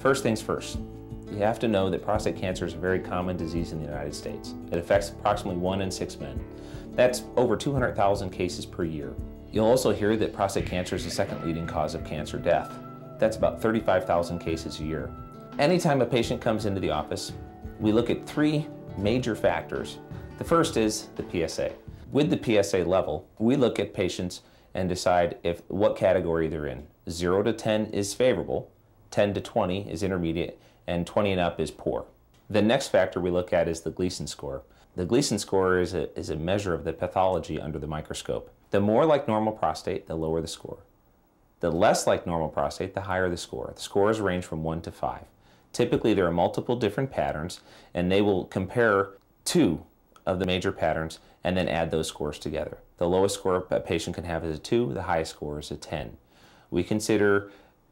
First things first, you have to know that prostate cancer is a very common disease in the United States. It affects approximately 1 in 6 men. That's over 200,000 cases per year. You'll also hear that prostate cancer is the second leading cause of cancer death. That's about 35,000 cases a year. Anytime a patient comes into the office, we look at 3 major factors. The first is the PSA. With the PSA level, we look at patients and decide what category they're in. 0 to 10 is favorable, 10 to 20 is intermediate, and 20 and up is poor. The next factor we look at is the Gleason Score. The Gleason Score is a measure of the pathology under the microscope. The more like normal prostate, the lower the score. The less like normal prostate, the higher the score. The scores range from 1 to 5. Typically, there are multiple different patterns, and they will compare 2 of the major patterns and then add those scores together. The lowest score a patient can have is a 2, the highest score is a 10. We consider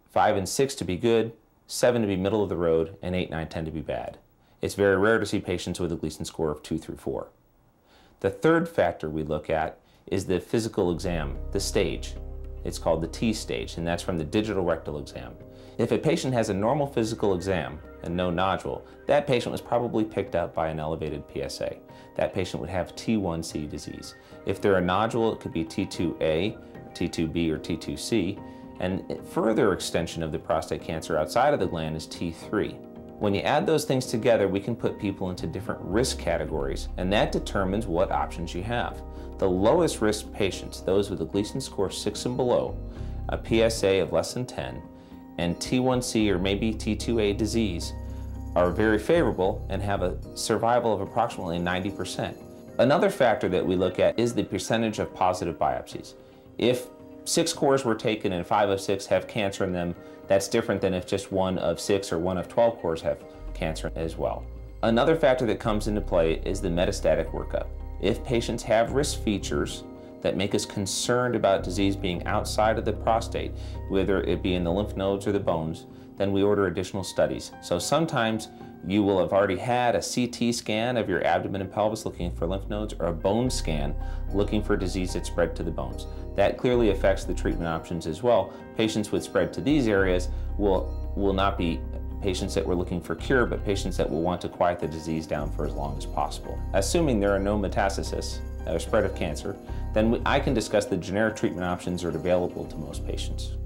5 and 6 to be good, 7 to be middle of the road, and 8, 9, 10 to be bad. It's very rare to see patients with a Gleason score of 2 through 4. The third factor we look at is the physical exam, the stage. It's called the T stage, and that's from the digital rectal exam. If a patient has a normal physical exam and no nodule, that patient was probably picked up by an elevated PSA. That patient would have T1C disease. If they're a nodule, it could be T2A, T2B, or T2C, and further extension of the prostate cancer outside of the gland is T3. When you add those things together, we can put people into different risk categories, and that determines what options you have. The lowest risk patients, those with a Gleason score 6 and below, a PSA of less than 10, and T1C or maybe T2A disease, are very favorable and have a survival of approximately 90%. Another factor that we look at is the percentage of positive biopsies. If 6 cores were taken and 5 of 6 have cancer in them, that's different than if just 1 of 6 or 1 of 12 cores have cancer as well. Another factor that comes into play is the metastatic workup. If patients have risk features that make us concerned about disease being outside of the prostate, whether it be in the lymph nodes or the bones, then we order additional studies. So sometimes you will have already had a CT scan of your abdomen and pelvis looking for lymph nodes, or a bone scan looking for disease that spread to the bones. That clearly affects the treatment options as well. Patients with spread to these areas will not be patients that we're looking for cure, but patients that will want to quiet the disease down for as long as possible. Assuming there are no metastasis or spread of cancer, then I can discuss the generic treatment options that are available to most patients.